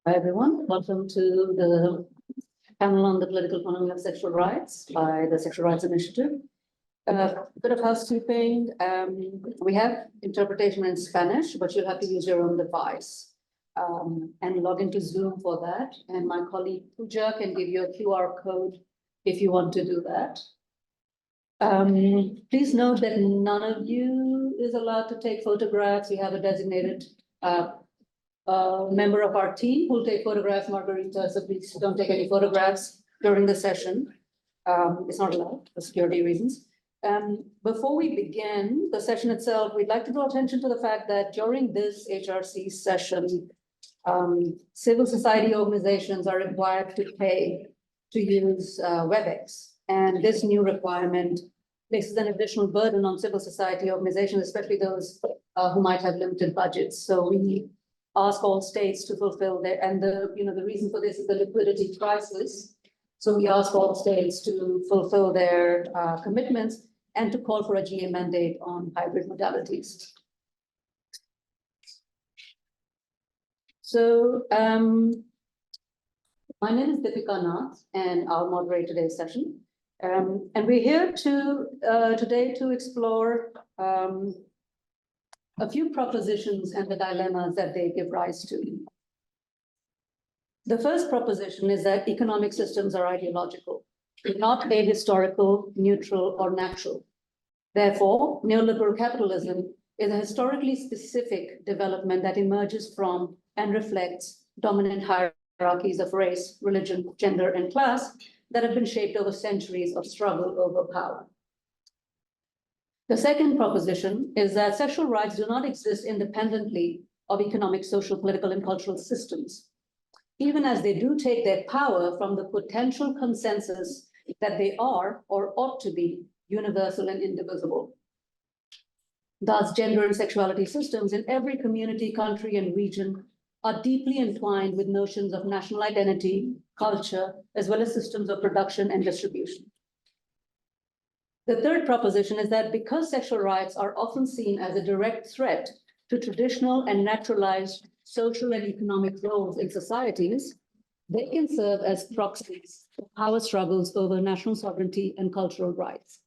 Hi, everyone. Welcome to the panel on the political economy of sexual rights by the Sexual Rights Initiative. Bit of housekeeping. We have interpretation in Spanish, but you'll have to use your own device and log into Zoom for that. And my colleague Pooja can give you a QR code if you want to do that. Please note that none of you is allowed to take photographs. We have a designated member of our team who'll take photographs, Margarita, so please don't take any photographs during the session. It's not allowed for security reasons. Before we begin the session itself, we'd like to draw attention to the fact that during this HRC session, civil society organizations are required to pay to use WebEx. And this new requirement places an additional burden on civil society organizations, especially those who might have limited budgets. So we ask all states to fulfill their, and the reason for this is the liquidity crisis. So we ask all states to fulfill their commitments and to call for a GA mandate on hybrid modalities. So my name is Deepika Nath, and I'll moderate today's session. And we're here today to explore a few propositions and the dilemmas that they give rise to. The first proposition is that economic systems are ideological, not ahistorical, neutral, or natural. Therefore, neoliberal capitalism is a historically specific development that emerges from and reflects dominant hierarchies of race, religion, gender, and class that have been shaped over centuries of struggle over power. The second proposition is that sexual rights do not exist independently of economic, social, political, and cultural systems, even as they do take their power from the potential consensus that they are or ought to be universal and indivisible. Thus, gender and sexuality systems in every community, country, and region are deeply entwined with notions of national identity, culture, as well as systems of production and distribution. The third proposition is that because sexual rights are often seen as a direct threat to traditional and naturalized social and economic roles in societies, they can serve as proxies for power struggles over national sovereignty and cultural rights.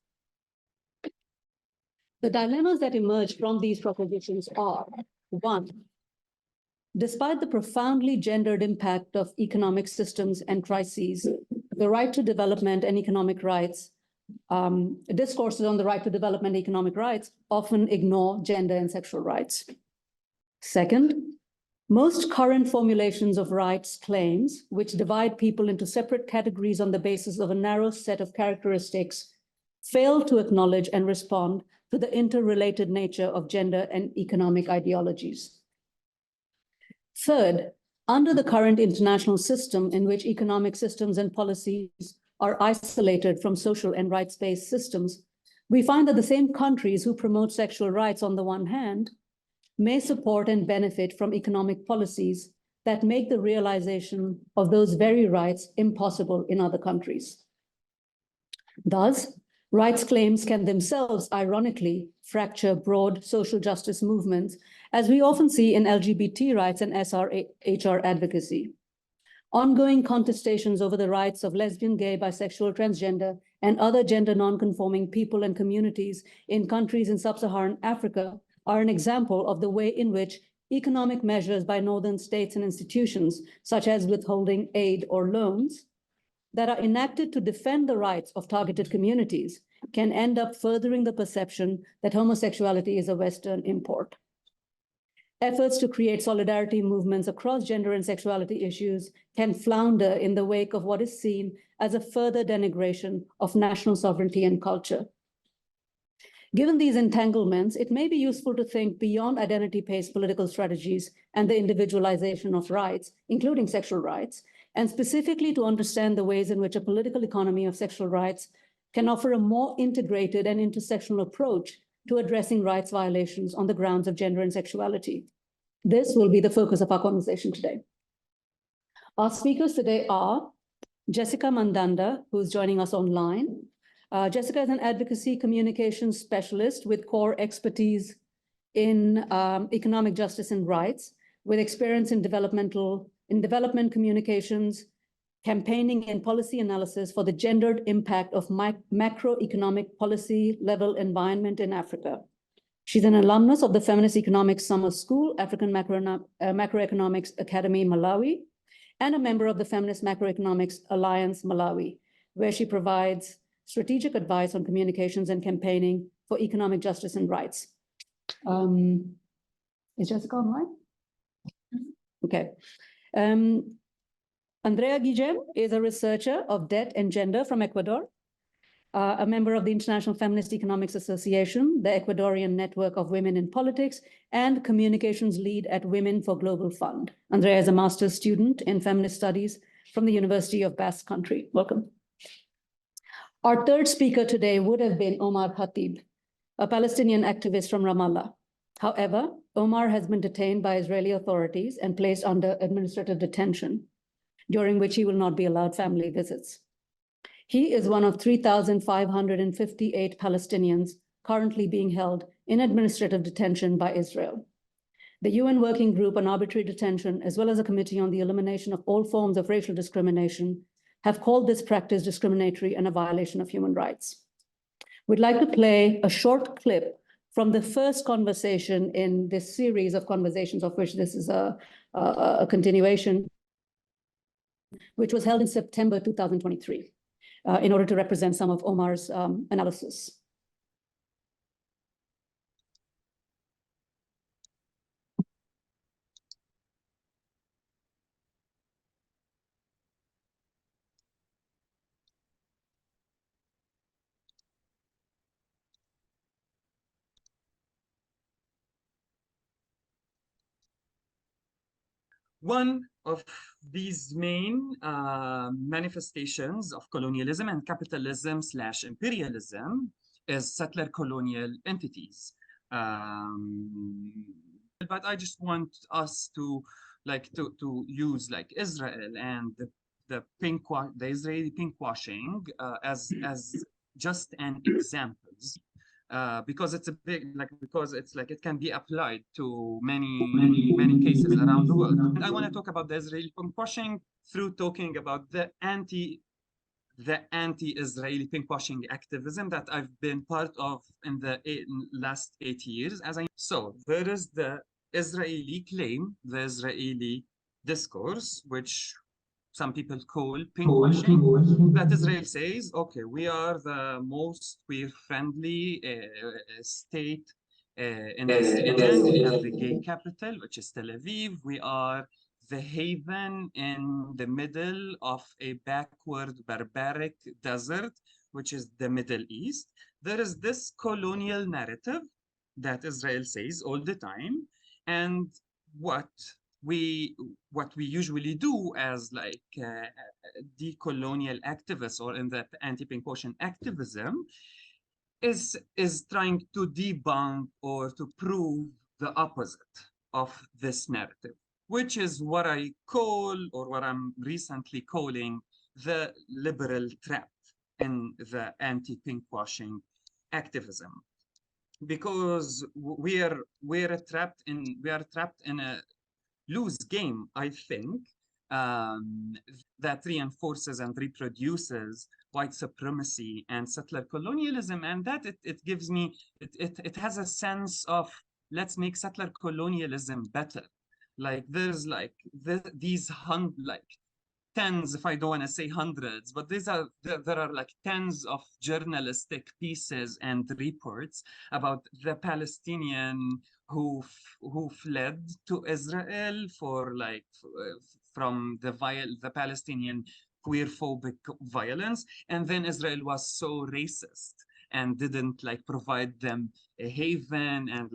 The dilemmas that emerge from these propositions are: one, despite the profoundly gendered impact of economic systems and crises, the right to development and economic rights, discourses on the right to development and economic rights often ignore gender and sexual rights. Second, most current formulations of rights claims, which divide people into separate categories on the basis of a narrow set of characteristics, fail to acknowledge and respond to the interrelated nature of gender and economic ideologies. Third, under the current international system in which economic systems and policies are isolated from social and rights-based systems, we find that the same countries who promote sexual rights on the one hand may support and benefit from economic policies that make the realization of those very rights impossible in other countries. Thus, rights claims can themselves, ironically, fracture broad social justice movements, as we often see in LGBT rights and SRHR advocacy. Ongoing contestations over the rights of lesbian, gay, bisexual, transgender, and other gender non-conforming people and communities in countries in sub-Saharan Africa are an example of the way in which economic measures by northern states and institutions, such as withholding aid or loans, that are enacted to defend the rights of targeted communities can end up furthering the perception that homosexuality is a Western import. Efforts to create solidarity movements across gender and sexuality issues can flounder in the wake of what is seen as a further denigration of national sovereignty and culture. Given these entanglements, it may be useful to think beyond identity-based political strategies and the individualization of rights, including sexual rights, and specifically to understand the ways in which a political economy of sexual rights can offer a more integrated and intersectional approach to addressing rights violations on the grounds of gender and sexuality. This will be the focus of our conversation today. Our speakers today are Jessica Mandanda, who's joining us online. Jessica is an advocacy communications specialist with core expertise in economic justice and rights, with experience in developmental in development communications, campaigning and policy analysis for the gendered impact of macroeconomic policy level environment in Africa. She's an alumnus of the Feminist Economics Summer School, African Macroeconomics Academy, Malawi, and a member of the Feminist Macroeconomics Alliance, Malawi, where she provides strategic advice on communications and campaigning for economic justice and rights. Is Jessica online? Okay. Andrea Guillem is a researcher of debt and gender from Ecuador, a member of the International Feminist Economics Association, the Ecuadorian Network of Women in Politics, and communications lead at Women for Global Fund. Andrea is a master's student in feminist studies from the University of Basque Country. Welcome. Our third speaker today would have been Omar Khatib, a Palestinian activist from Ramallah. However, Omar has been detained by Israeli authorities and placed under administrative detention, during which he will not be allowed family visits. He is one of 3,558 Palestinians currently being held in administrative detention by Israel. The UN Working Group on Arbitrary Detention, as well as a Committee on the Elimination of All Forms of Racial Discrimination, have called this practice discriminatory and a violation of human rights. We'd like to play a short clip from the first conversation in this series of conversations, of which this is a continuation, which was held in September 2023, in order to represent some of Omar's analysis. One of these main manifestations of colonialism and capitalism/imperialism is settler colonial entities. But I just want us to use like Israel and the Israeli pinkwashing as just an example. Because it's a big, it can be applied to many cases around the world. And I want to talk about the Israeli pinkwashing through talking about the anti-Israeli pinkwashing activism that I've been part of in the last 8 years. So there is the Israeli claim, the Israeli discourse, which some people call pinkwashing, that Israel says, okay, we are the most queer-friendly state in this region. We have the gay capital, which is Tel Aviv. We are the haven in the middle of a backward, barbaric desert, which is the Middle East. There is this colonial narrative that Israel says all the time, and what we usually do as decolonial activists or in the anti-pinkwashing activism is trying to debunk or to prove the opposite of this narrative, which is what I call, or what I'm recently calling, the liberal trap in the anti-pinkwashing activism, because we are trapped in a loose game, I think, that reinforces and reproduces white supremacy and settler colonialism, and that it gives me, it has a sense of, let's make settler colonialism better. Like there's these tens, if I don't want to say hundreds, but there are like tens of journalistic pieces and reports about the Palestinian who fled to Israel from the Palestinian queer-phobic violence, and then Israel was so racist and didn't provide them a haven and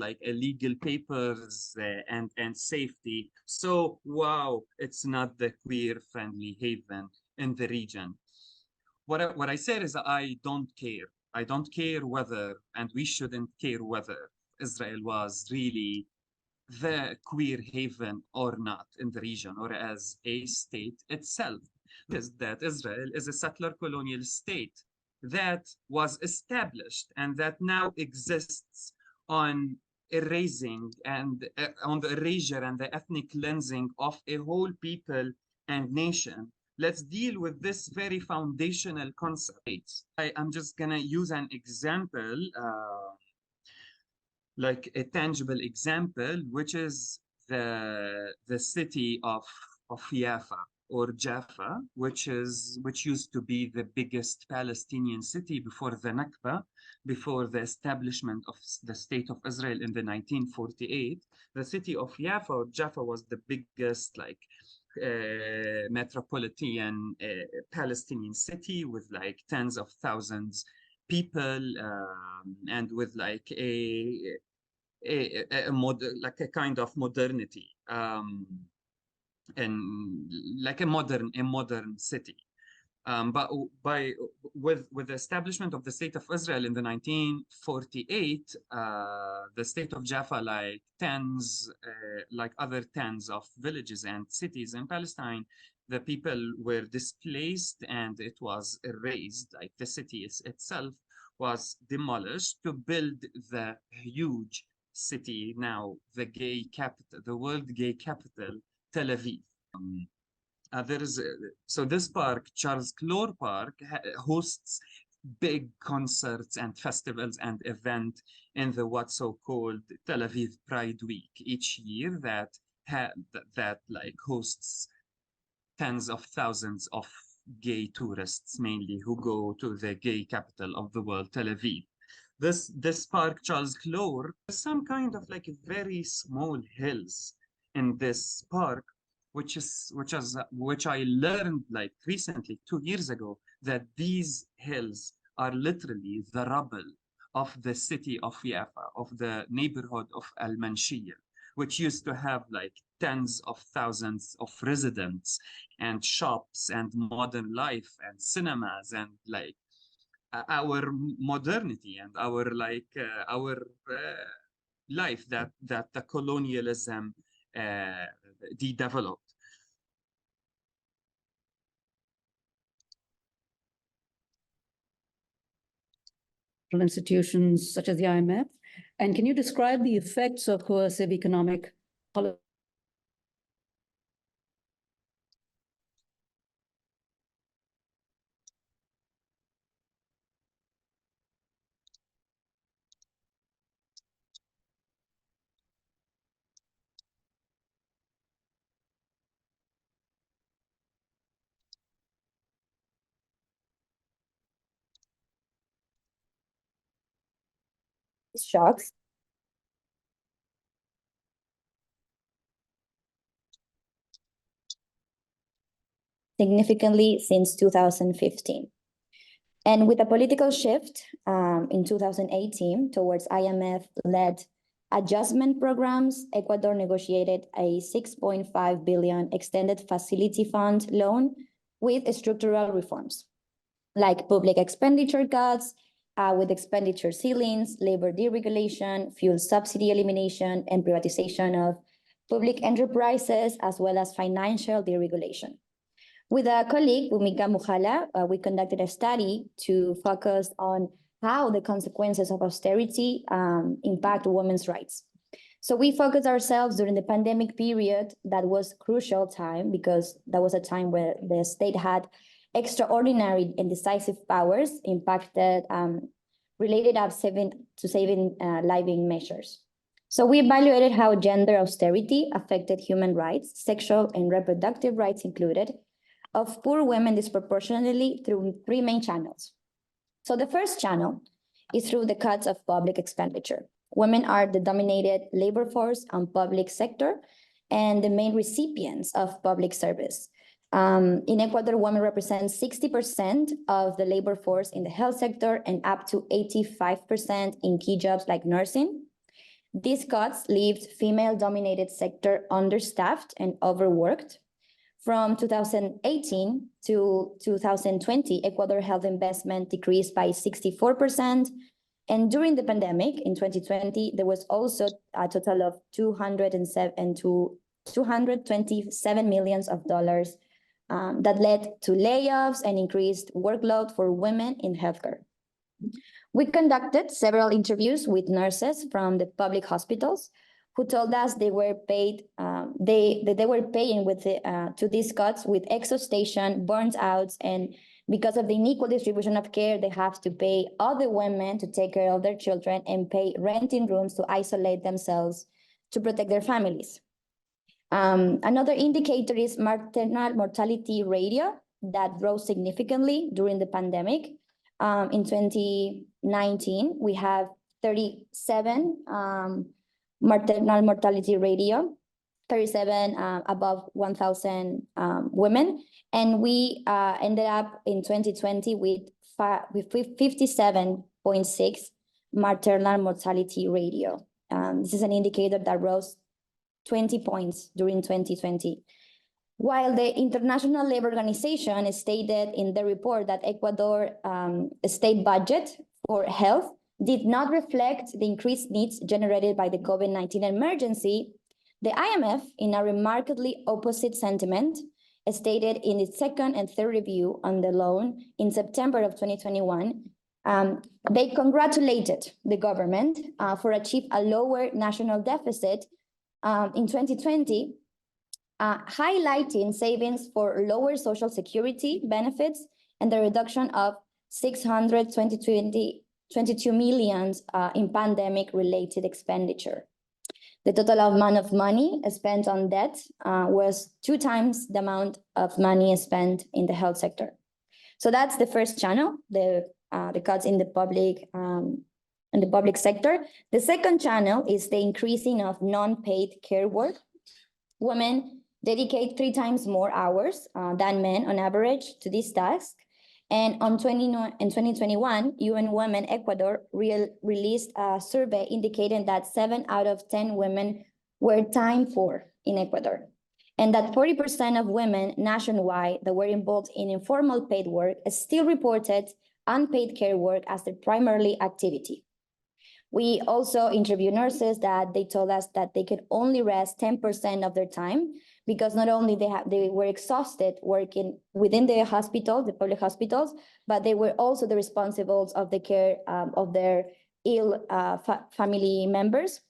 legal papers and safety. So wow, it's not the queer-friendly haven in the region. What I said is that I don't care. I don't care whether, and we shouldn't care whether, Israel was really the queer haven or not in the region or as a state itself. Is that Israel is a settler colonial state that was established and that now exists on erasing and on the erasure and the ethnic cleansing of a whole people and nation. Let's deal with this very foundational concept. I'm just gonna use an example, like a tangible example, which is the city of Jaffa or Jaffa, which used to be the biggest Palestinian city before the Nakba, before the establishment of the state of Israel in the 1948. The city of Jaffa or Jaffa was the biggest like metropolitan Palestinian city with like tens of thousands people and with like like a kind of modernity and like a modern city. But with the establishment of the state of Israel in the 1948, the state of Jaffa, like other tens of villages and cities in Palestine, the people were displaced and it was erased. Like the city itself was demolished to build the huge city, now the gay capital, the world gay capital, Tel Aviv. So this park, Charles Clore Park, hosts big concerts and festivals and events in the what's so-called Tel Aviv Pride Week each year that like hosts tens of thousands of gay tourists, mainly, who go to the gay capital of the world, Tel Aviv. This park, Charles Clore, there's some kind of like very small hills in this park, which I learned like recently 2 years ago, that these hills are literally the rubble of the city of Jaffa, of the neighborhood of Al-Manshiyah, which used to have like tens of thousands of residents and shops and modern life and cinemas and like our modernity and our life that the colonialism de-developed. Institutions such as the IMF? And can you describe the effects of coercive economic policy? Shocks. Significantly since 2015. And with a political shift in 2018 towards IMF-led adjustment programs, Ecuador negotiated a 6.5 billion extended facility fund loan with structural reforms, like public expenditure cuts, with expenditure ceilings, labor deregulation, fuel subsidy elimination, and privatization of public enterprises, as well as financial deregulation. With a colleague, Bhumika Mukhala, we conducted a study to focus on how the consequences of austerity impact women's rights. So we focused ourselves during the pandemic period. That was crucial time because that was a time where the state had extraordinary and decisive powers impacted related to saving living measures. So we evaluated how gender austerity affected human rights, sexual and reproductive rights included, of poor women disproportionately through 3 main channels. So the first channel is through the cuts of public expenditure. Women are the dominated labor force on public sector and the main recipients of public service. In Ecuador, women represent 60% of the labor force in the health sector and up to 85% in key jobs like nursing. These cuts left female-dominated sector understaffed and overworked. From 2018 to 2020, Ecuador health investment decreased by 64%. And during the pandemic in 2020, there was also a total of $227 million that led to layoffs and increased workload for women in healthcare. We conducted several interviews with nurses from the public hospitals who told us they were paid, they were paying with to these cuts with exhaustion, burnt outs, and because of the unequal distribution of care, they have to pay other women to take care of their children and pay renting rooms to isolate themselves to protect their families. Another indicator is maternal mortality ratio that rose significantly during the pandemic. In 2019, we have 37 maternal mortality ratio, 37 above 1,000 women. And we ended up in 2020 with 57.6 maternal mortality ratio. This is an indicator that rose 20 points during 2020. While the International Labour Organization stated in the report that Ecuador state budget for health did not reflect the increased needs generated by the COVID-19 emergency, the IMF, in a remarkably opposite sentiment, stated in its second and third review on the loan in September of 2021, they congratulated the government for achieving a lower national deficit in 2020, highlighting savings for lower social security benefits and the reduction of 622 million in pandemic-related expenditure. The total amount of money spent on debt was 2 times the amount of money spent in the health sector. So that's the first channel, the cuts in the public sector. The second channel is the increasing of non-paid care work. Women dedicate 3 times more hours than men on average to this task. And in 2021, UN Women Ecuador released a survey indicating that 7 out of 10 women were time poor in Ecuador, and that 40% of women nationwide that were involved in informal paid work still reported unpaid care work as their primary activity. We also interviewed nurses that they told us that they could only rest 10% of their time because not only they were exhausted working within the hospital, the public hospitals, but they were also the responsibles of the care of their ill family members.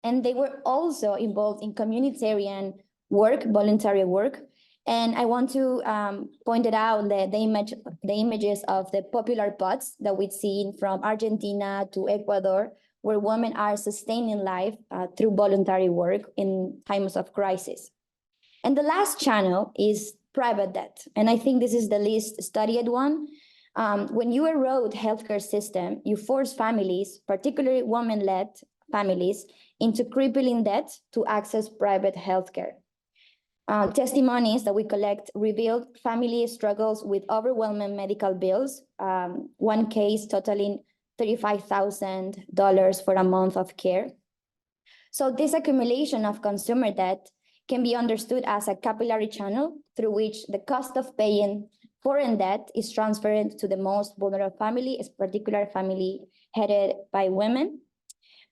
And they were also involved in communitarian work, voluntary work. And I want to point it out the images of the popular pots that we've seen from Argentina to Ecuador, where women are sustaining life through voluntary work in times of crisis. And the last channel is private debt. And I think this is the least studied one. When you erode healthcare system, you force families, particularly women-led families, into crippling debt to access private healthcare. Testimonies that we collect revealed family struggles with overwhelming medical bills, one case totaling $35,000 for a month of care. So this accumulation of consumer debt can be understood as a capillary channel through which the cost of paying foreign debt is transferred to the most vulnerable family, a particular family headed by women.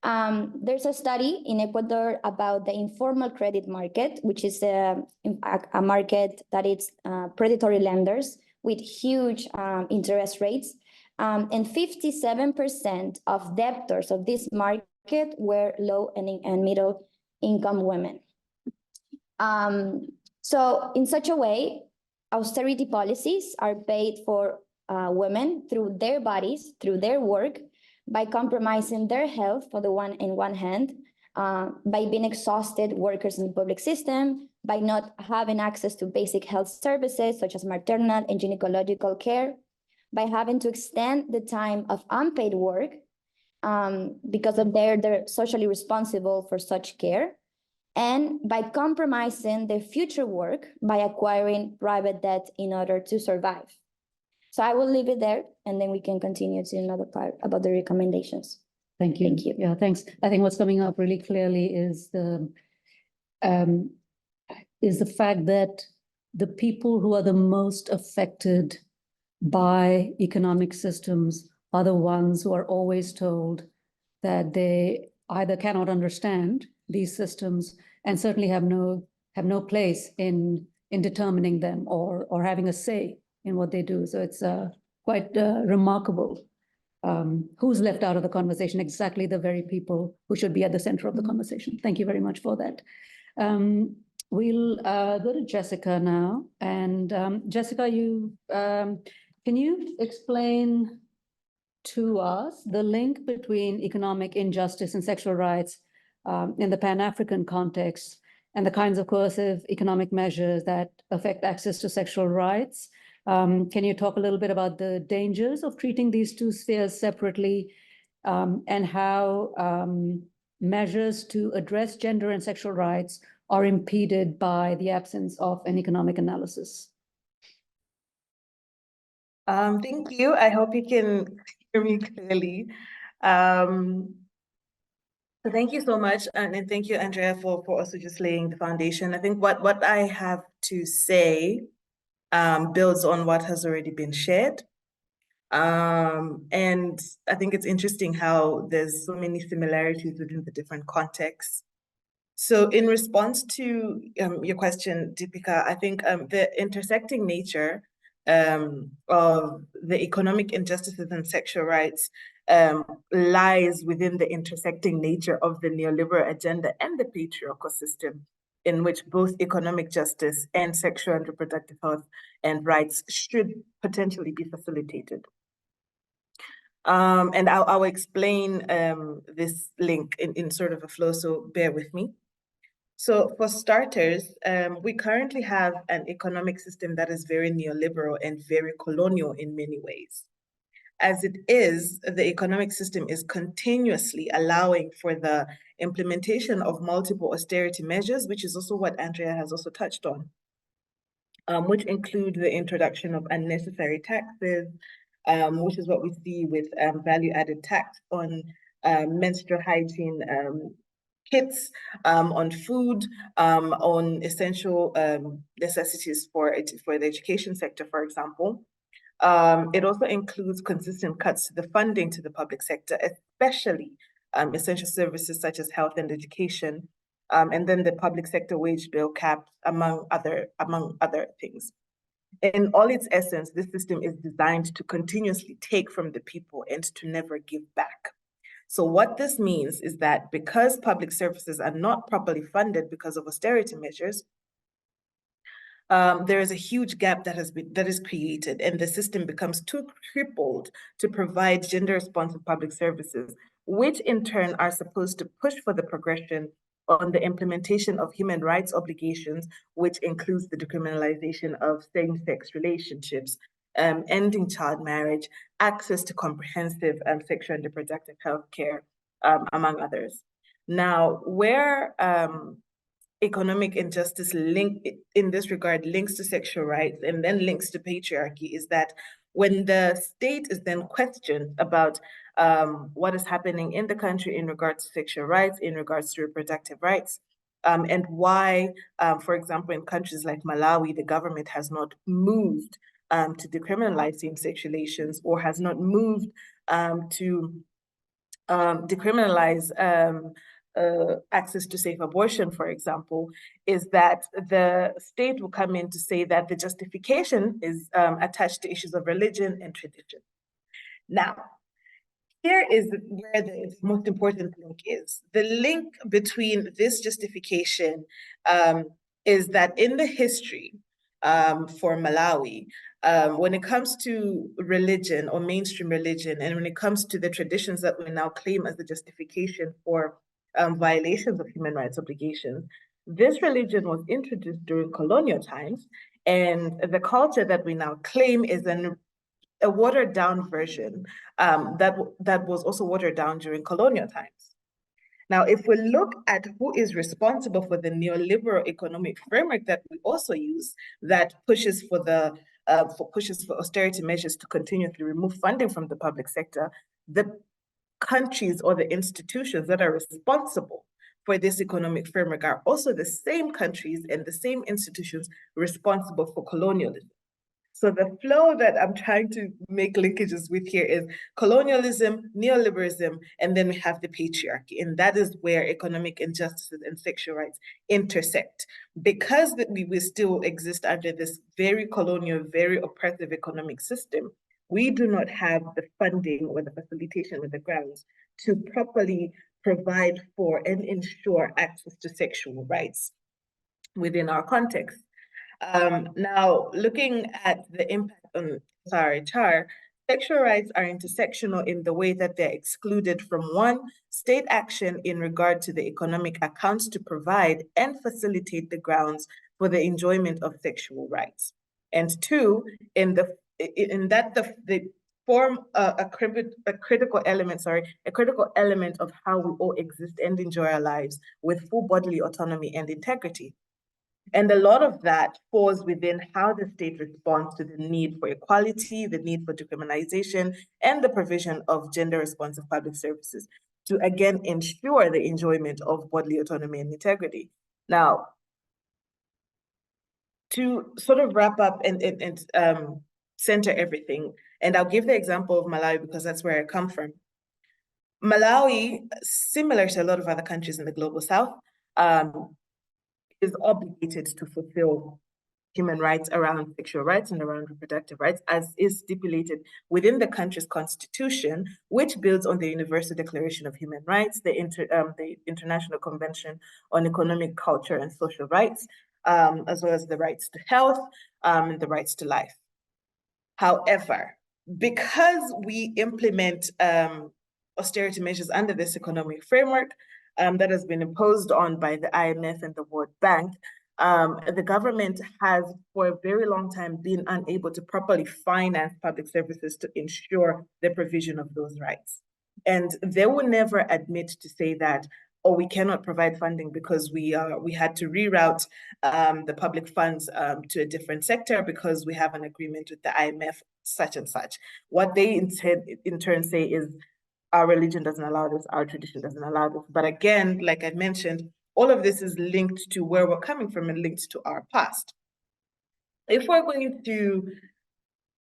There's a study in Ecuador about the informal credit market, which is a market that is predatory lenders with huge interest rates. And 57% of debtors of this market were low and middle income women. So in such a way, austerity policies are paid for women through their bodies, through their work, by compromising their health on one hand, by being exhausted workers in the public system, by not having access to basic health services such as maternal and gynecological care, by having to extend the time of unpaid work because of they're socially responsible for such care, and by compromising their future work by acquiring private debt in order to survive. So I will leave it there, and then we can continue to another part about the recommendations. Thank you. Thank you. Yeah, thanks. I think what's coming up really clearly is the fact that the people who are the most affected by economic systems are the ones who are always told that they either cannot understand these systems and certainly have no place in determining them or having a say in what they do. So it's quite remarkable who's left out of the conversation, exactly the very people who should be at the center of the conversation. Thank you very much for that. We'll go to Jessica now. And Jessica, can you explain to us the link between economic injustice and sexual rights in the Pan-African context and the kinds of coercive economic measures that affect access to sexual rights? Can you talk a little bit about the dangers of treating these two spheres separately and how measures to address gender and sexual rights are impeded by the absence of an economic analysis? Thank you. I hope you can hear me clearly. So thank you so much, and thank you, Andrea, for also just laying the foundation. I think what I have to say builds on what has already been shared. And I think it's interesting how there's so many similarities within the different contexts. So in response to your question, Deepika, I think the intersecting nature of the economic injustices and sexual rights lies within the intersecting nature of the neoliberal agenda and the patriarchal system in which both economic justice and sexual and reproductive health and rights should potentially be facilitated. And I'll explain this link in sort of a flow, so bear with me. So for starters, we currently have an economic system that is very neoliberal and very colonial in many ways. As it is, the economic system is continuously allowing for the implementation of multiple austerity measures, which is also what Andrea has also touched on, which include the introduction of unnecessary taxes, which is what we see with value-added tax on menstrual hygiene kits, on food, on essential necessities for the education sector, for example. It also includes consistent cuts to the funding to the public sector, especially essential services such as health and education, and then the public sector wage bill cap, among other things. In all its essence, this system is designed to continuously take from the people and to never give back. So what this means is that because public services are not properly funded because of austerity measures, there is a huge gap that is created, and the system becomes too crippled to provide gender-responsive public services, which in turn are supposed to push for the progression on the implementation of human rights obligations, which includes the decriminalization of same-sex relationships, ending child marriage, access to comprehensive sexual and reproductive health care, among others. Now, where economic injustice in this regard links to sexual rights and then links to patriarchy is that when the state is then questioned about what is happening in the country in regards to sexual rights, in regards to reproductive rights, and why, for example, in countries like Malawi, the government has not moved to decriminalize same-sex relations, or has not moved to decriminalize access to safe abortion, for example, is that the state will come in to say that the justification is attached to issues of religion and tradition. Now, here is where the most important link is. The link between this justification is that in the history for Malawi, when it comes to religion or mainstream religion, and when it comes to the traditions that we now claim as the justification for violations of human rights obligations, this religion was introduced during colonial times, and the culture that we now claim is a watered down version that was also watered down during colonial times. Now, if we look at who is responsible for the neoliberal economic framework that we also use, that pushes for austerity measures to continuously remove funding from the public sector, the countries or the institutions that are responsible for this economic framework are also the same countries and the same institutions responsible for colonialism. So the flow that I'm trying to make linkages with here is colonialism, neoliberalism, and then we have the patriarchy. And that is where economic injustices and sexual rights intersect. Because we still exist under this very colonial, very oppressive economic system, we do not have the funding or the facilitation or the grounds to properly provide for and ensure access to sexual rights within our context. Now, looking at the impact on SRHR, sexual rights are intersectional in the way that they're excluded from one, state action in regard to the economic accounts to provide and facilitate the grounds for the enjoyment of sexual rights. And two, in that the form a critical element of how we all exist and enjoy our lives with full bodily autonomy and integrity. And a lot of that falls within how the state responds to the need for equality, the need for decriminalization, and the provision of gender-responsive public services to, again, ensure the enjoyment of bodily autonomy and integrity. Now, to sort of wrap up and center everything, and I'll give the example of Malawi because that's where I come from. Malawi, similar to a lot of other countries in the global south, is obligated to fulfill human rights around sexual rights and around reproductive rights, as is stipulated within the country's constitution, which builds on the Universal Declaration of Human Rights, the International Convention on Economic, Culture, and Social Rights, as well as the rights to health and the rights to life. However, because we implement austerity measures under this economic framework, that has been imposed on by the IMF and the World Bank, the government has for a very long time been unable to properly finance public services to ensure the provision of those rights. And they will never admit to say that, oh, we cannot provide funding because we had to reroute the public funds to a different sector because we have an agreement with the IMF, such and such. What they in turn say is, our religion doesn't allow this, our tradition doesn't allow this. But again, like I mentioned, all of this is linked to where we're coming from and linked to our past. If we're going to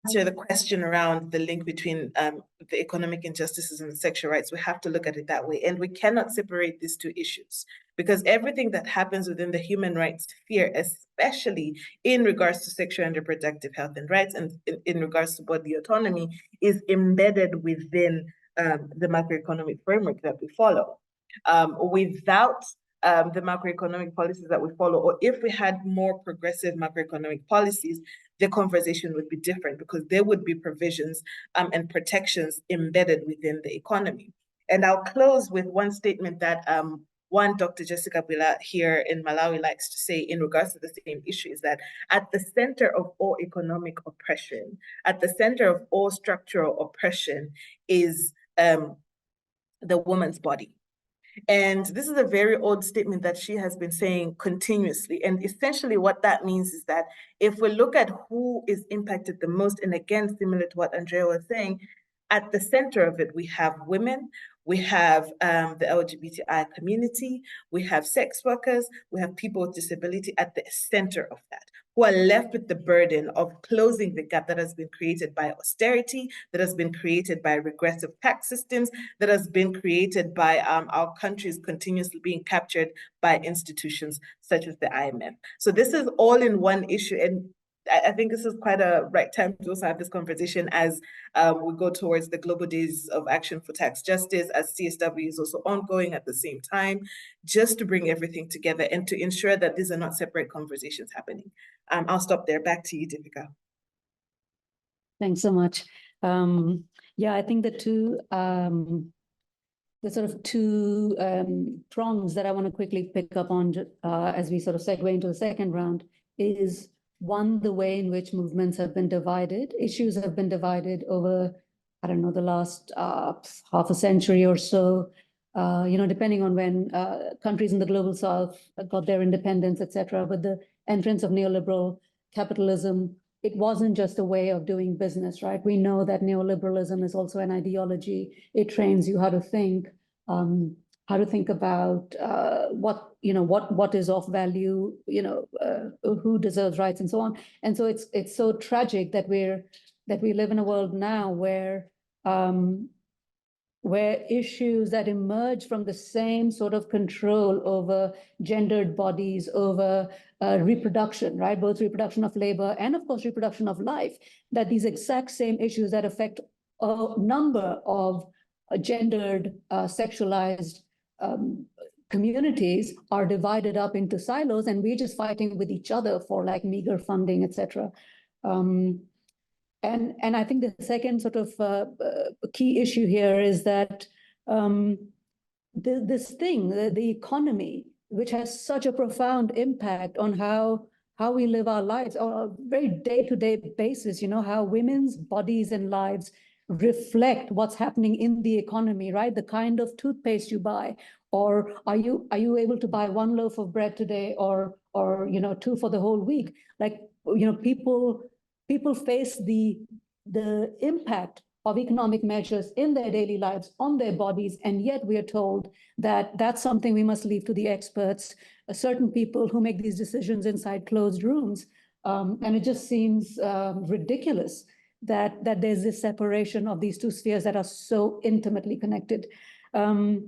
answer the question around the link between the economic injustices and the sexual rights, we have to look at it that way. And we cannot separate these two issues because everything that happens within the human rights sphere, especially in regards to sexual and reproductive health and rights and in regards to bodily autonomy, is embedded within the macroeconomic framework that we follow. Without the macroeconomic policies that we follow, or if we had more progressive macroeconomic policies, the conversation would be different because there would be provisions and protections embedded within the economy. And I'll close with one statement that Dr. Jessica Bwila here in Malawi likes to say in regards to the same issue, is that at the center of all economic oppression, at the center of all structural oppression is the woman's body. And this is a very old statement that she has been saying continuously. And essentially what that means is that if we look at who is impacted the most, and again, similar to what Andrea was saying, at the center of it, we have women, we have the LGBTI community, we have sex workers, we have people with disability at the center of that, who are left with the burden of closing the gap that has been created by austerity, that has been created by regressive tax systems, that has been created by our countries continuously being captured by institutions such as the IMF. So this is all in one issue. And I think this is quite a right time to also have this conversation as we go towards the Global Days of Action for Tax Justice, as CSW is also ongoing at the same time, just to bring everything together and to ensure that these are not separate conversations happening. I'll stop there. Back to you, Deepika. Thanks so much. Yeah, I think the sort of two prongs that I want to quickly pick up on as we sort of segue into the second round is, one, the way in which movements have been divided. Issues have been divided over, I don't know, the last half a century or so, depending on when countries in the global south got their independence, etc. With the entrance of neoliberal capitalism, it wasn't just a way of doing business, right? We know that neoliberalism is also an ideology. It trains you how to think about what is of value, who deserves rights and so on. And so it's so tragic that we live in a world now where issues that emerge from the same sort of control over gendered bodies, over reproduction, right? Both reproduction of labor and, of course, reproduction of life, that these exact same issues that affect a number of gendered, sexualized communities are divided up into silos, and we're just fighting with each other for like meager funding, etc. And I think the second sort of key issue here is that this thing, the economy, which has such a profound impact on how we live our lives on a very day-to-day basis, you know, how women's bodies and lives reflect what's happening in the economy, right? The kind of toothpaste you buy, or are you able to buy one loaf of bread today, or you know, two for the whole week? Like, you know, people face the impact of economic measures in their daily lives on their bodies, and yet we are told that that's something we must leave to the experts, certain people who make these decisions inside closed rooms. And it just seems ridiculous that there's this separation of these two spheres that are so intimately connected. Okay,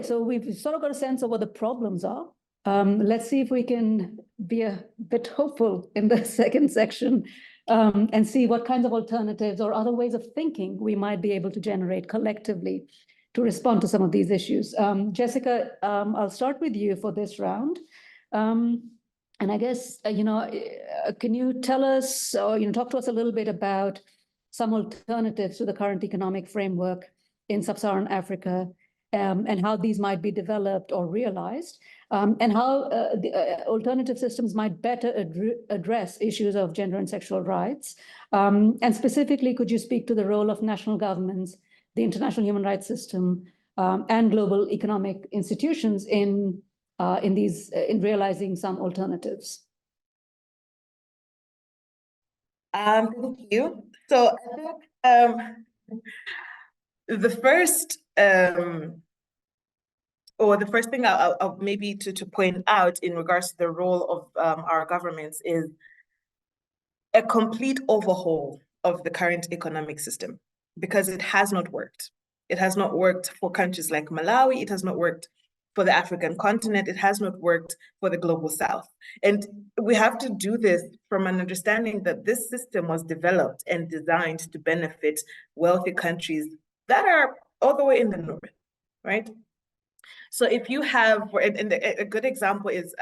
so we've sort of got a sense of what the problems are. Let's see if we can be a bit hopeful in the second section, and see what kinds of alternatives or other ways of thinking we might be able to generate collectively to respond to some of these issues. Jessica, I'll start with you for this round. And I guess, you know, can you tell us, or, you know, talk to us a little bit about some alternatives to the current economic framework in sub-Saharan Africa, and how these might be developed or realized, and how the alternative systems might better address issues of gender and sexual rights. And specifically, could you speak to the role of national governments, the international human rights system, and global economic institutions in realizing some alternatives? Thank you. So I think the first thing I'll maybe to point out in regards to the role of our governments is a complete overhaul of the current economic system, because it has not worked. It has not worked for countries like Malawi. It has not worked for the African continent. It has not worked for the global South. And we have to do this from an understanding that this system was developed and designed to benefit wealthy countries that are all the way in the north, right? So if you have, and a good example is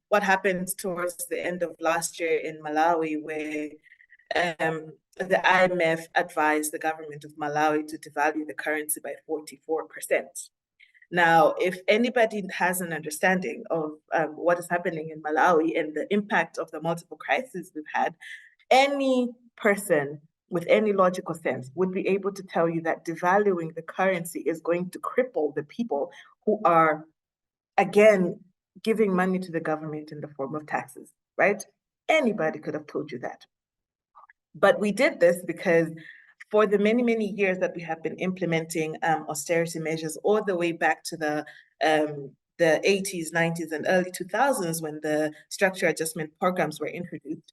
what happened towards the end of last year in Malawi, where the IMF advised the government of Malawi to devalue the currency by 44%. Now, if anybody has an understanding of what is happening in Malawi and the impact of the multiple crises we've had, any person with any logical sense would be able to tell you that devaluing the currency is going to cripple the people who are, again, giving money to the government in the form of taxes, right? Anybody could have told you that. But we did this because for the many, many years that we have been implementing austerity measures, all the way back to the 80s, 90s, and early 2000s, when the structural adjustment programs were introduced,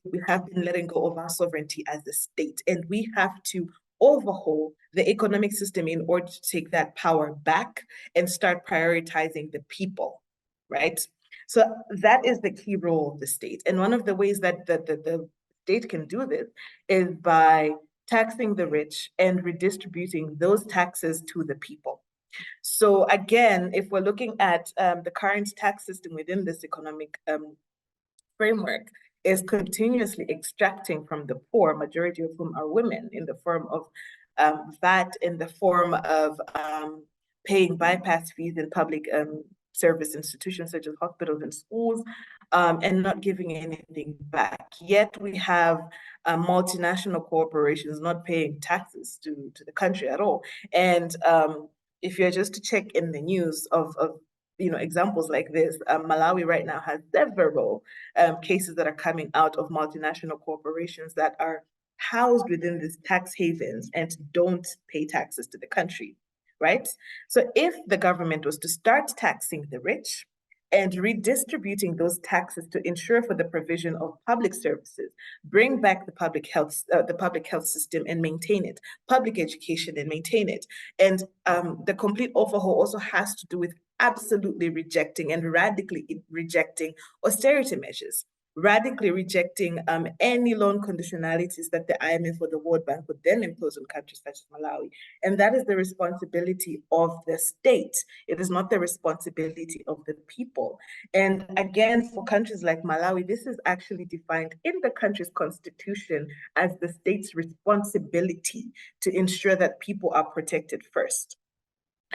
we have been letting go of our sovereignty as a state, and we have to overhaul the economic system in order to take that power back and start prioritizing the people, right? So that is the key role of the state. And one of the ways that the state can do this is by taxing the rich and redistributing those taxes to the people. So again, if we're looking at the current tax system within this economic framework, is continuously extracting from the poor, majority of whom are women, in the form of VAT, in the form of paying bypass fees in public service institutions such as hospitals and schools, and not giving anything back. Yet we have multinational corporations not paying taxes to the country at all. And if you're just to check in the news of examples like this, Malawi right now has several cases that are coming out of multinational corporations that are housed within these tax havens and don't pay taxes to the country, right? So if the government was to start taxing the rich and redistributing those taxes to ensure for the provision of public services, bring back the public health system and maintain it, public education and maintain it. And the complete overhaul also has to do with absolutely rejecting and radically rejecting austerity measures, radically rejecting any loan conditionalities that the IMF or the World Bank would then impose on countries such as Malawi. And that is the responsibility of the state. It is not the responsibility of the people. And again, for countries like Malawi, this is actually defined in the country's constitution as the state's responsibility to ensure that people are protected first.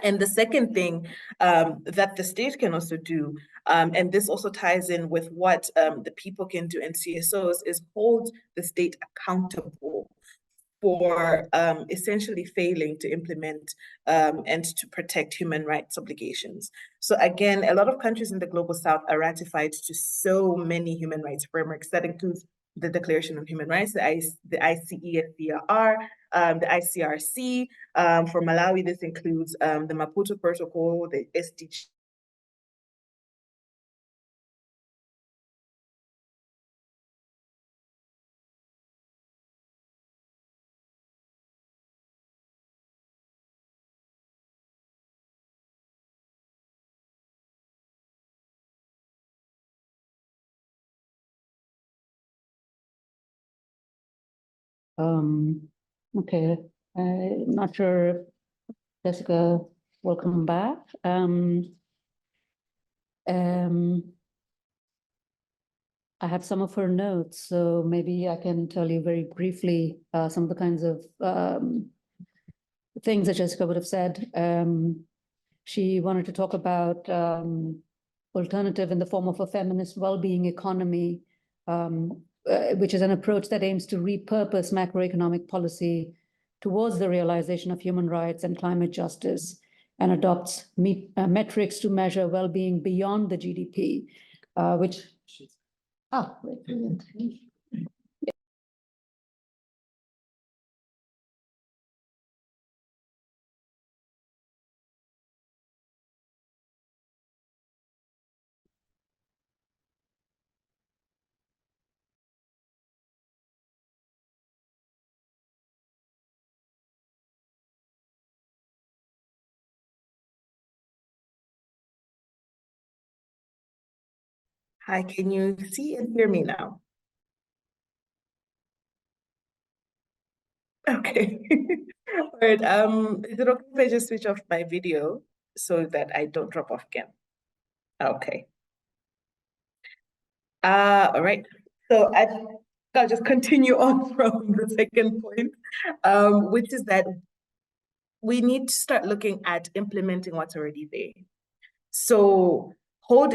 And the second thing that the state can also do, and this also ties in with what the people can do in CSOs, is hold the state accountable for essentially failing to implement and to protect human rights obligations. So again, a lot of countries in the Global South are ratified to so many human rights frameworks. That includes the Declaration of Human Rights, the ICESCR, the ICRC. For Malawi, this includes the Maputo Protocol, the SDG. Okay, I'm not sure if Jessica will come back. I have some of her notes, so maybe I can tell you very briefly some of the kinds of things that Jessica would have said. She wanted to talk about alternative in the form of a feminist well-being economy, which is an approach that aims to repurpose macroeconomic policy towards the realization of human rights and climate justice, and adopts metrics to measure well-being beyond the GDP, which... brilliant. Hi, can you see and hear me now? Okay. All right. Is it okay if I just switch off my video so that I don't drop off again? Okay. All right. So I'll just continue on from the second point, which is that we need to start looking at implementing what's already there. So part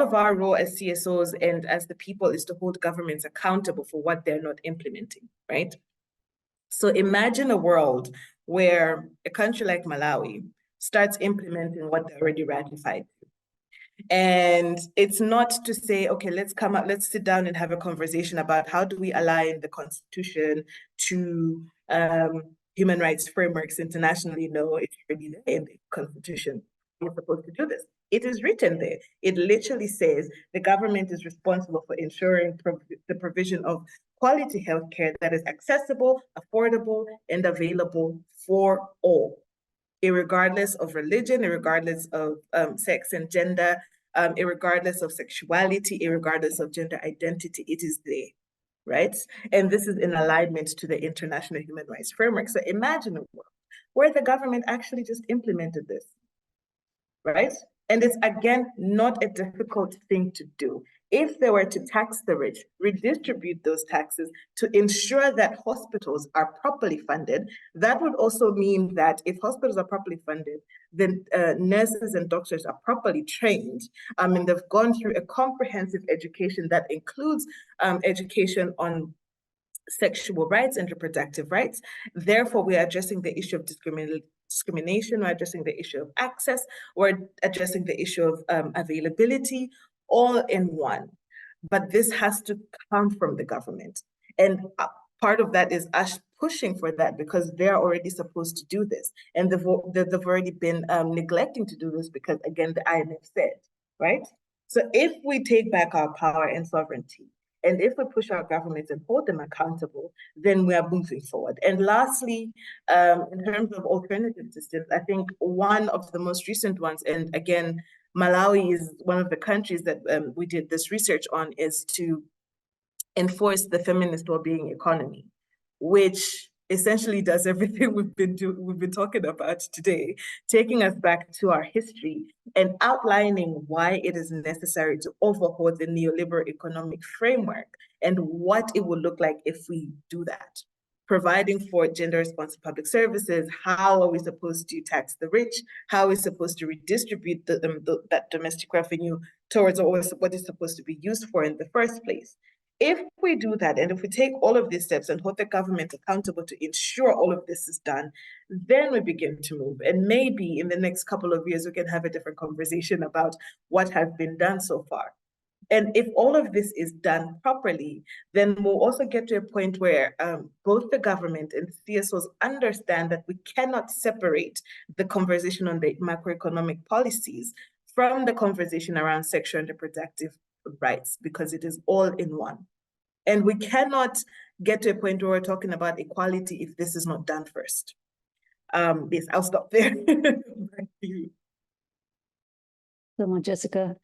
of our role as CSOs and as the people is to hold governments accountable for what they're not implementing, right? So imagine a world where a country like Malawi starts implementing what they already ratified. And it's not to say, okay, let's sit down and have a conversation about how do we align the Constitution to human rights frameworks internationally. No, it's already there in the Constitution. We're supposed to do this. It is written there. It literally says the government is responsible for ensuring the provision of quality healthcare that is accessible, affordable, and available for all, irregardless of religion, irregardless of sex and gender, irregardless of sexuality, irregardless of gender identity. It is there, right? And this is in alignment to the international human rights framework. So imagine a world where the government actually just implemented this, right? And it's, again, not a difficult thing to do. If they were to tax the rich, redistribute those taxes to ensure that hospitals are properly funded, that would also mean that if hospitals are properly funded, then nurses and doctors are properly trained, and they've gone through a comprehensive education that includes education on sexual rights and reproductive rights. Therefore, we are addressing the issue of discrimination, we're addressing the issue of access, we're addressing the issue of availability, all in one. But this has to come from the government. And part of that is us pushing for that because they're already supposed to do this. And they've already been neglecting to do this because, again, the IMF said, right? So if we take back our power and sovereignty, And if we push our governments and hold them accountable, then we are moving forward. And lastly, in terms of alternative systems, I think one of the most recent ones, and again, Malawi is one of the countries that we did this research on, is to enforce the feminist well-being economy, which essentially does everything we've been talking about today, taking us back to our history and outlining why it is necessary to overhaul the neoliberal economic framework and what it would look like if we do that. Providing for gender-responsive public services, how are we supposed to tax the rich? How are we supposed to redistribute that domestic revenue towards what it's supposed to be used for in the first place? If we do that, and if we take all of these steps and hold the government accountable to ensure all of this is done, then we begin to move. And maybe in the next couple of years, we can have a different conversation about what has been done so far. And if all of this is done properly, then we'll also get to a point where both the government and CSOs understand that we cannot separate the conversation on the macroeconomic policies from the conversation around sexual and reproductive rights, because it is all in one. And we cannot get to a point where we're talking about equality if this is not done first. Yes, I'll stop there. Thank you so much, Jessica.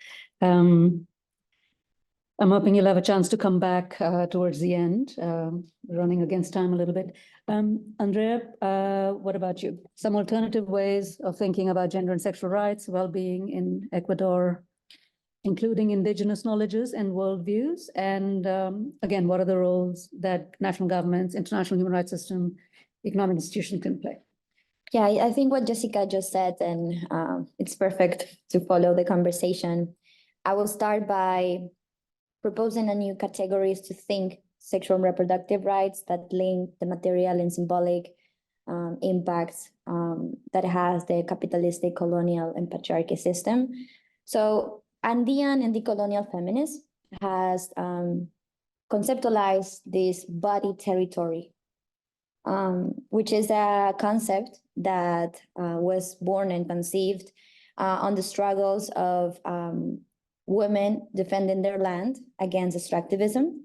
I'm hoping you'll have a chance to come back towards the end, running against time a little bit. Andrea, what about you? Some alternative ways of thinking about gender and sexual rights, well-being in Ecuador, including indigenous knowledges and worldviews. And again, what are the roles that national governments, international human rights system, economic institutions can play? Yeah, I think what Jessica just said, and it's perfect to follow the conversation. I will start by proposing a new categories to think sexual and reproductive rights that link the material and symbolic impacts that has the capitalistic, colonial, and patriarchy system. So Andean and decolonial feminists has conceptualized this body territory, which is a concept that was born and conceived on the struggles of women defending their land against extractivism.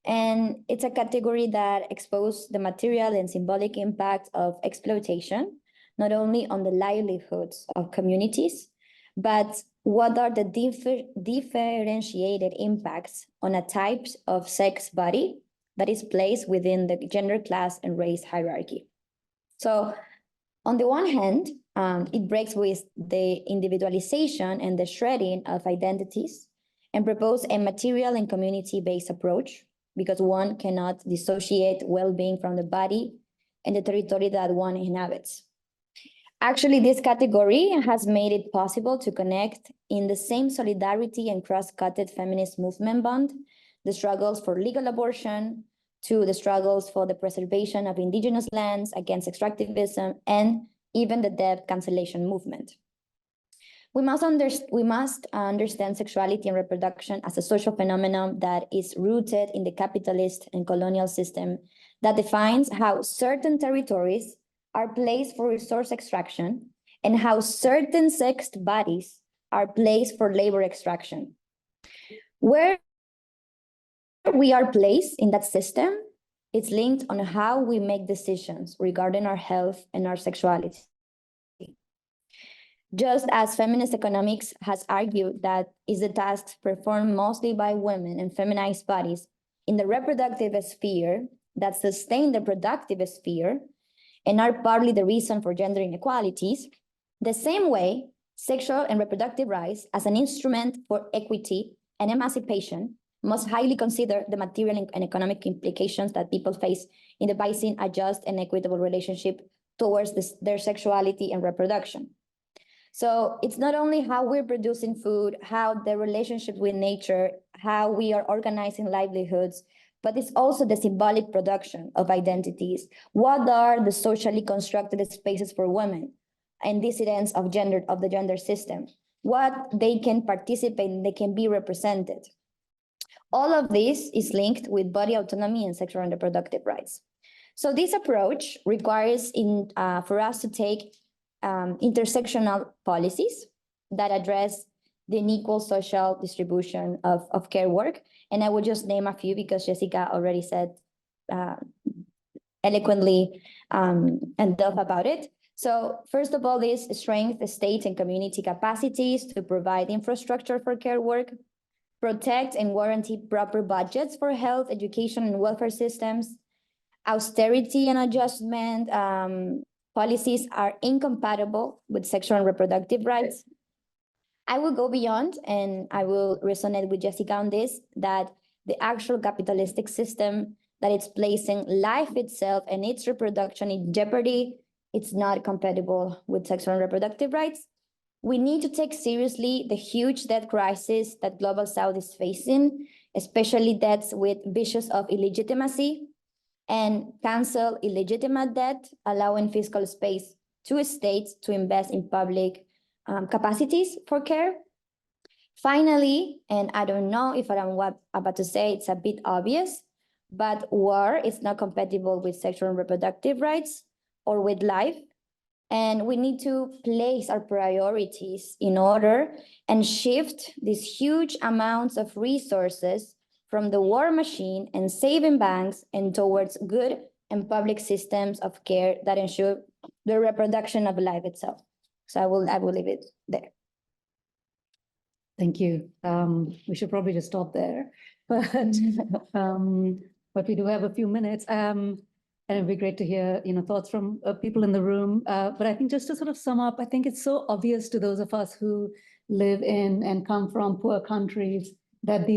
And it's a category that exposes the material and symbolic impact of exploitation, not only on the livelihoods of communities, but what are the differentiated impacts on a type of sex body that is placed within the gender, class, and race hierarchy. So on the one hand, it breaks with the individualization and the shredding of identities and propose a material and community-based approach, because one cannot dissociate well-being from the body and the territory that one inhabits. Actually, this category has made it possible to connect in the same solidarity and cross-cutted feminist movement bond, the struggles for legal abortion, to the struggles for the preservation of indigenous lands against extractivism, and even the debt cancellation movement. We must understand sexuality and reproduction as a social phenomenon that is rooted in the capitalist and colonial system that defines how certain territories are placed for resource extraction and how certain sexed bodies are placed for labor extraction. Where we are placed in that system, it's linked on how we make decisions regarding our health and our sexuality. Just as feminist economics has argued that is a task performed mostly by women and feminized bodies in the reproductive sphere that sustain the productive sphere and are partly the reason for gender inequalities, the same way sexual and reproductive rights as an instrument for equity and emancipation must highly consider the material and economic implications that people face in devising a just and equitable relationship towards their sexuality and reproduction. So it's not only how we're producing food, how the relationship with nature, how we are organizing livelihoods, but it's also the symbolic production of identities. What are the socially constructed spaces for women and dissidents of the gender system? What they can participate in, they can be represented. All of this is linked with body autonomy and sexual and reproductive rights. So this approach requires for us to take intersectional policies that address the unequal social distribution of care work. And I will just name a few because Jessica already said eloquently and delve about it. So first of all is strengthen state and community capacities to provide infrastructure for care work, protect and guarantee proper budgets for health, education, and welfare systems. Austerity and adjustment policies are incompatible with sexual and reproductive rights. I will go beyond, and I will resonate with Jessica on this, that the actual capitalistic system that it's placing life itself and its reproduction in jeopardy, it's not compatible with sexual and reproductive rights. We need to take seriously the huge debt crisis that Global South is facing, especially debts with vicious of illegitimacy, and cancel illegitimate debt, allowing fiscal space to states to invest in public capacities for care. Finally, and I don't know if what I'm about to say, it's a bit obvious, but war is not compatible with sexual and reproductive rights or with life. And we need to place our priorities in order and shift these huge amounts of resources from the war machine and saving banks and towards good and public systems of care that ensure the reproduction of life itself. So I will leave it there. Thank you. We should probably just stop there, but we do have a few minutes. And it'd be great to hear, thoughts from people in the room. But I think just to sort of sum up, I think it's so obvious to those of us who live in and come from poor countries that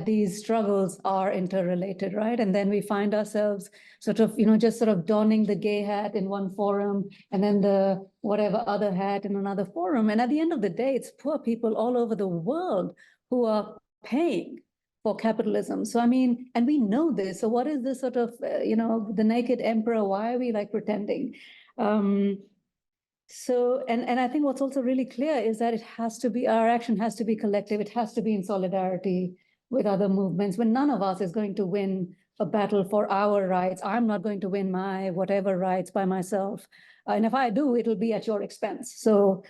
these struggles are interrelated, right? And then we find ourselves sort of, just sort of donning the gay hat in one forum and then the whatever other hat in another forum. And at the end of the day, it's poor people all over the world who are paying for capitalism. So, I mean, and we know this. So what is this sort of, the naked emperor? Why are we like pretending? So, and I think what's also really clear is that our action has to be collective. It has to be in solidarity with other movements. When none of us is going to win a battle for our rights, I'm not going to win my whatever rights by myself. And if I do, it'll be at your expense. So,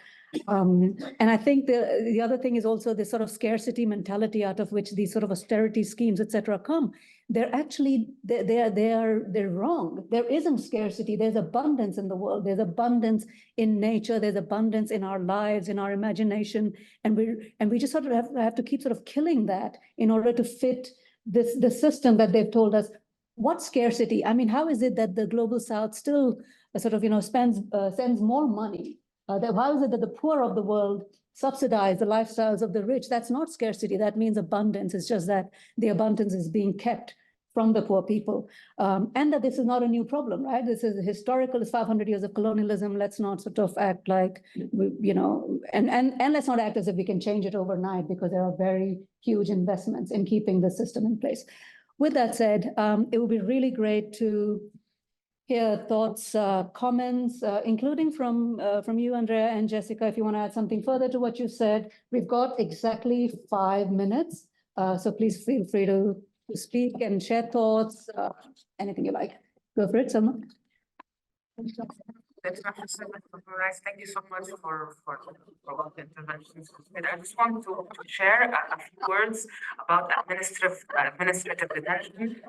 and I think the other thing is also this sort of scarcity mentality out of which these sort of austerity schemes, et cetera, come. They're actually, they're wrong. There isn't scarcity. There's abundance in the world. There's abundance in nature. There's abundance in our lives, in our imagination. And we just sort of have to keep sort of killing that in order to fit the system that they've told us. What scarcity? I mean, how is it that the Global South still sort of, sends more money? How is it that the poor of the world subsidize the lifestyles of the rich? That's not scarcity. That means abundance. It's just that the abundance is being kept from the poor people. And that this is not a new problem, right? This is historical, it's 500 years of colonialism. Let's not sort of act like, and let's not act as if we can change it overnight, because there are very huge investments in keeping the system in place. With that said, it would be really great to hear thoughts, comments, including from you, Andrea and Jessica, if you want to add something further to what you said. We've got exactly 5 minutes, so please feel free to speak and share thoughts, anything you like. Go for it, Salma. Thank you so much for all the interventions. I just want to share a few words about administrative detention.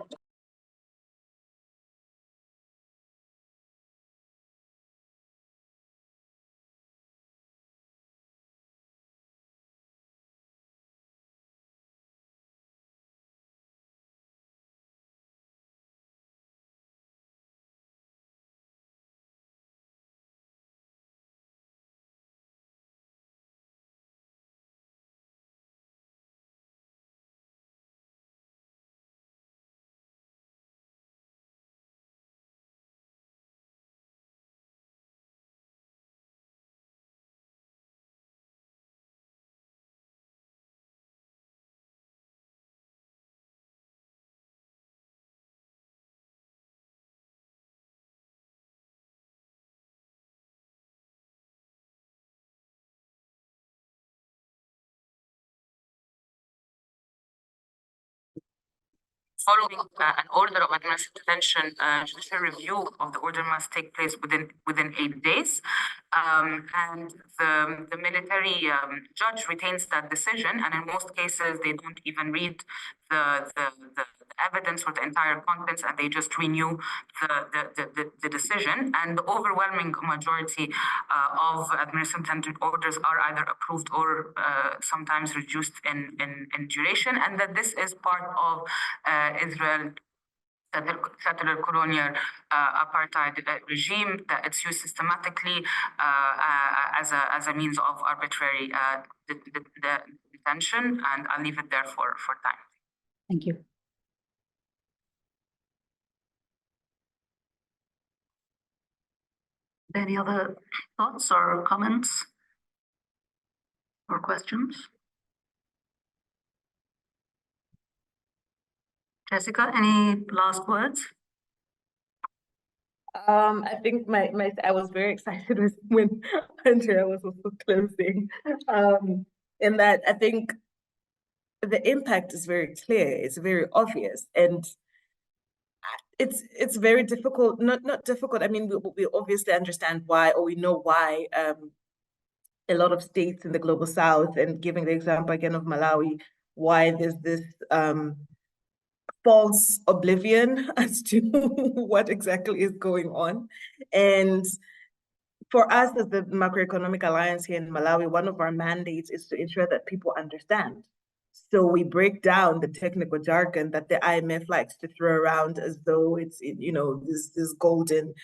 following an order of administrative detention, judicial review of the order must take place within 8 days. And the military judge retains that decision, and in most cases, they don't even read the evidence or the entire contents, and they just renew the decision. And the overwhelming majority of administrative orders are either approved or sometimes reduced in duration, and that this is part of Israel settler colonial apartheid regime, that it's used systematically as a means of arbitrary detention. And I'll leave it there for time. Thank you. Any other thoughts or comments or questions? Jessica, any last words? I think I was very excited when Andrea was also closing. In that I think the impact is very clear, it's very obvious, and it's very difficult, not difficult. I mean, we obviously understand why, or we know why a lot of states in the global south, and giving the example again of Malawi, why there's this false oblivion as to what exactly is going on. And for us as the Macroeconomic Alliance here in Malawi, one of our mandates is to ensure that people understand. So we break down the technical jargon that the IMF likes to throw around as though it's, you know, this golden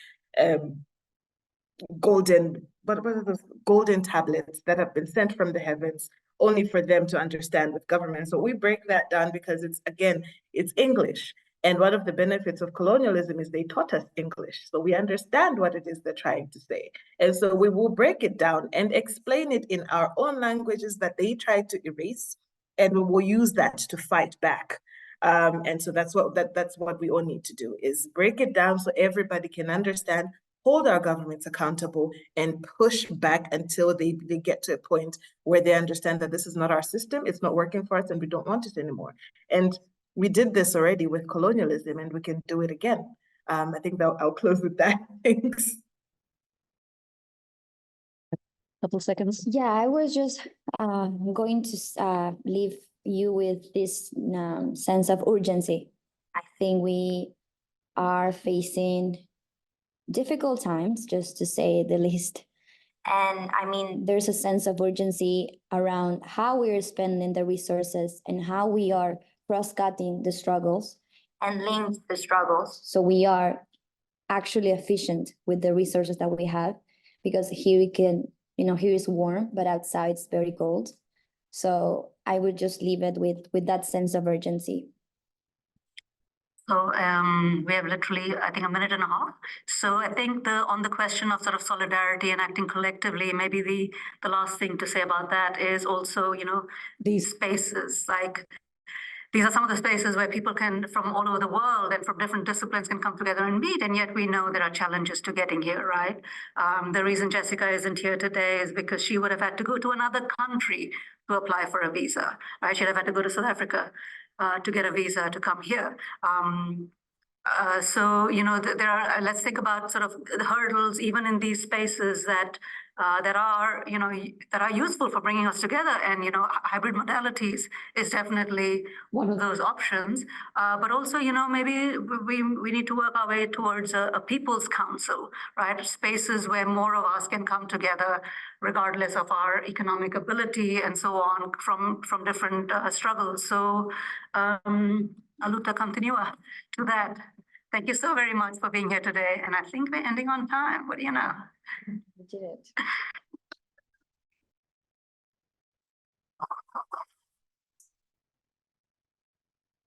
what are those golden tablets that have been sent from the heavens only for them to understand with government. So we break that down because it's English. And one of the benefits of colonialism is they taught us English. So we understand what it is they're trying to say. And so we will break it down and explain it in our own languages that they try to erase. And we will use that to fight back. And so that's what we all need to do, is break it down so everybody can understand, hold our governments accountable, and push back until they get to a point where they understand that this is not our system, it's not working for us, and we don't want it anymore. And we did this already with colonialism, and we can do it again. I think I'll close with that. Thanks. Couple seconds. Yeah, I was just going to leave you with this sense of urgency. I think we are facing difficult times, just to say the least. And I mean, there's a sense of urgency around how we're spending the resources and how we are cross-cutting the struggles and link the struggles, so we are actually efficient with the resources that we have. Because here we can, here is warm, but outside it's very cold. So I would just leave it with that sense of urgency. So we have literally, I think, a minute and a half. So I think on the question of sort of solidarity and acting collectively, maybe the last thing to say about that is also, these spaces, like these are some of the spaces where people can, from all over the world and from different disciplines, can come together and meet. And yet we know there are challenges to getting here, right? The reason Jessica isn't here today is because she would have had to go to another country to apply for a visa, right? She'd have had to go to South Africa to get a visa to come here. So, there are, let's think about sort of the hurdles, even in these spaces that are useful for bringing us together. And, hybrid modalities is definitely one of those options. But also, maybe we need to work our way towards a people's council, right? Spaces where more of us can come together, regardless of our economic ability and so on, from different struggles. So, Aluta continua to that. Thank you so very much for being here today. And I think we're ending on time. What do you know? We did it.